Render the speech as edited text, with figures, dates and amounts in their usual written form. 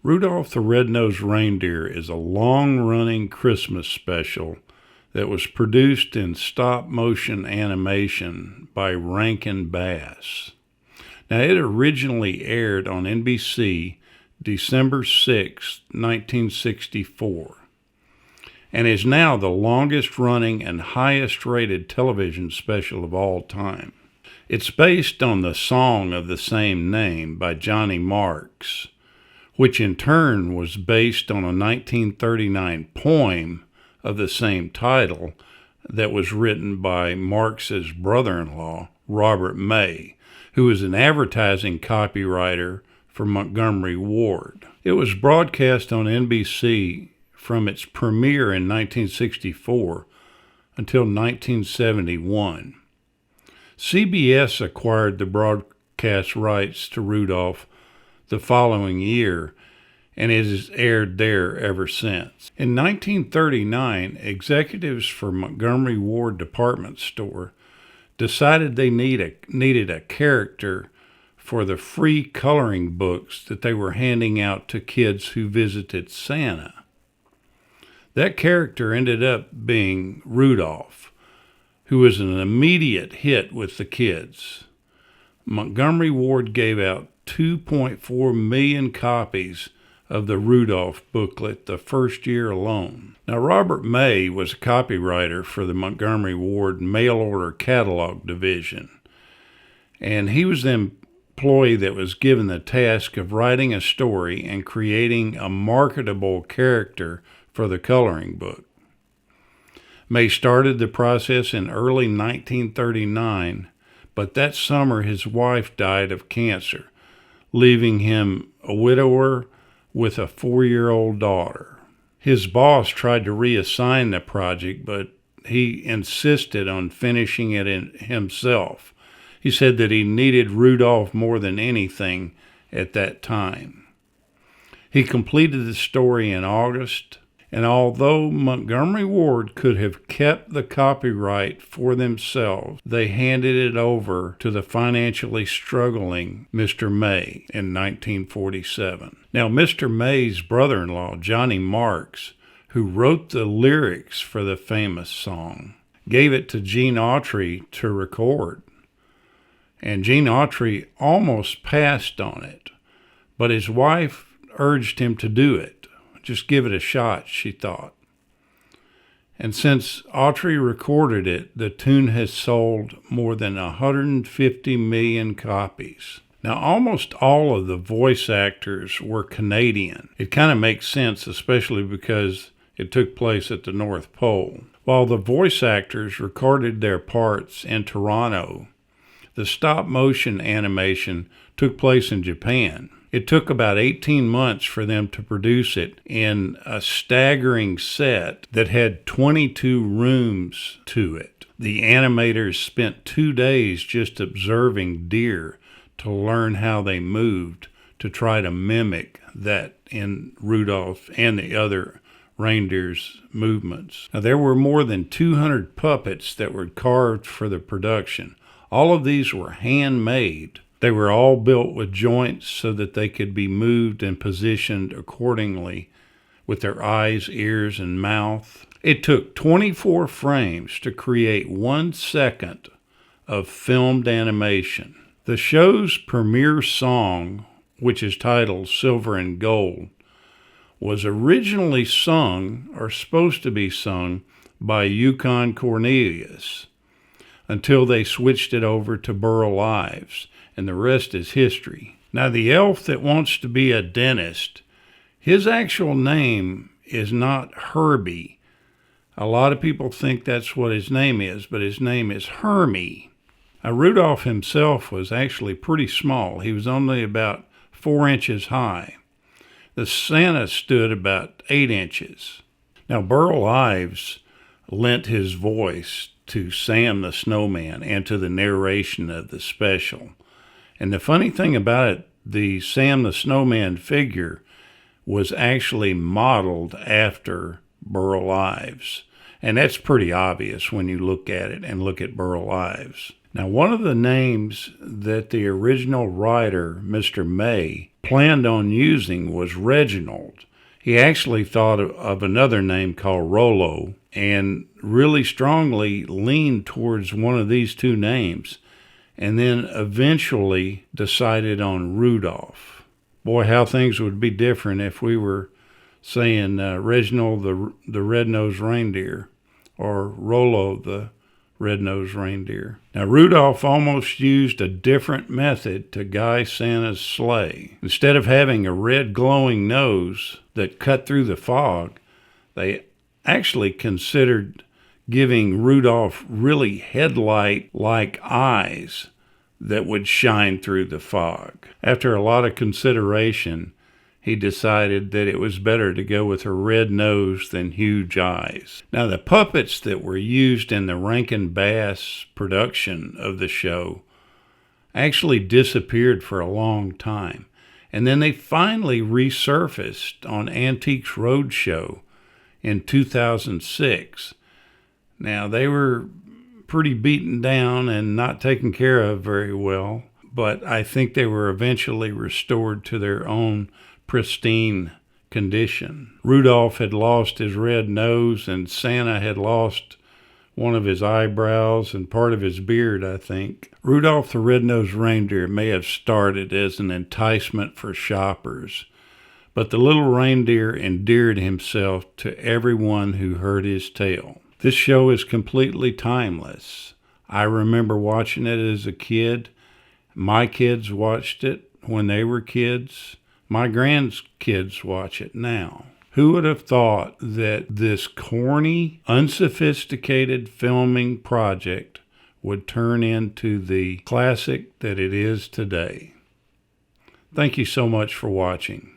Rudolph the Red-Nosed Reindeer is a long-running Christmas special that was produced in stop-motion animation by Rankin Bass. Now, it originally aired on NBC December 6, 1964, and is now the longest-running and highest-rated television special of all time. It's based on the song of the same name by Johnny Marks, which in turn was based on a 1939 poem of the same title that was written by Marx's brother-in-law, Robert May, who was an advertising copywriter for Montgomery Ward. It was broadcast on NBC from its premiere in 1964 until 1971. CBS acquired the broadcast rights to Rudolph the following year, and it has aired there ever since. In 1939, executives for Montgomery Ward department store decided they needed a character for the free coloring books that they were handing out to kids who visited Santa. That character ended up being Rudolph, who was an immediate hit with the kids. Montgomery Ward gave out 2.4 million copies of the Rudolph booklet the first year alone. Now, Robert May was a copywriter for the Montgomery Ward mail-order catalog division, and he was the employee that was given the task of writing a story and creating a marketable character for the coloring book. May started the process in early 1939, but that summer his wife died of cancer, leaving him a widower with a 4-year-old daughter. His boss tried to reassign the project, but he insisted on finishing it himself. He said that he needed Rudolph more than anything at that time. He completed the story in August, and although Montgomery Ward could have kept the copyright for themselves, they handed it over to the financially struggling Mr. May in 1947. Now, Mr. May's brother-in-law, Johnny Marks, who wrote the lyrics for the famous song, gave it to Gene Autry to record. And Gene Autry almost passed on it, but his wife urged him to do it. Just give it a shot, she thought. And since Autry recorded it, the tune has sold more than 150 million copies. Now, almost all of the voice actors were Canadian. It kind of makes sense, especially because it took place at the North Pole. While the voice actors recorded their parts in Toronto, the stop-motion animation took place in Japan. It took about 18 months for them to produce it in a staggering set that had 22 rooms to it. The animators spent 2 days just observing deer to learn how they moved, to try to mimic that in Rudolph and the other reindeer's movements. Now, there were more than 200 puppets that were carved for the production. All of these were handmade. They were all built with joints so that they could be moved and positioned accordingly with their eyes, ears, and mouth. It took 24 frames to create 1 second of filmed animation. The show's premiere song, which is titled Silver and Gold, was originally sung, or supposed to be sung, by Yukon Cornelius, until they switched it over to Burl Ives, and the rest is history. Now, the elf that wants to be a dentist, his actual name is not Herbie. A lot of people think that's what his name is, but his name is Hermie. Rudolph himself was actually pretty small. He was only about 4 inches high. The Santa stood about 8 inches. Now, Burl Ives lent his voice to Sam the Snowman and to the narration of the special. And the funny thing about it, the Sam the Snowman figure was actually modeled after Burl Ives. And that's pretty obvious when you look at it and look at Burl Ives. Now, one of the names that the original writer, Mr. May, planned on using was Reginald. He actually thought of another name called Rollo and really strongly leaned towards one of these two names, and then eventually decided on Rudolph. Boy, how things would be different if we were saying Reginald the red-nosed reindeer or Rollo the red-nosed reindeer. Now, Rudolph almost used a different method to guide Santa's sleigh. Instead of having a red glowing nose that cut through the fog, they actually considered giving Rudolph really headlight-like eyes that would shine through the fog. After a lot of consideration, he decided that it was better to go with a red nose than huge eyes. Now, the puppets that were used in the Rankin Bass production of the show actually disappeared for a long time, and then they finally resurfaced on Antiques Roadshow in 2006. Now, they were pretty beaten down and not taken care of very well, but I think they were eventually restored to their own pristine condition. Rudolph had lost his red nose, and Santa had lost one of his eyebrows and part of his beard, I think. Rudolph the Red-Nosed Reindeer may have started as an enticement for shoppers, but the little reindeer endeared himself to everyone who heard his tale. This show is completely timeless. I remember watching it as a kid. My kids watched it when they were kids. My grandkids watch it now. Who would have thought that this corny, unsophisticated filming project would turn into the classic that it is today? Thank you so much for watching.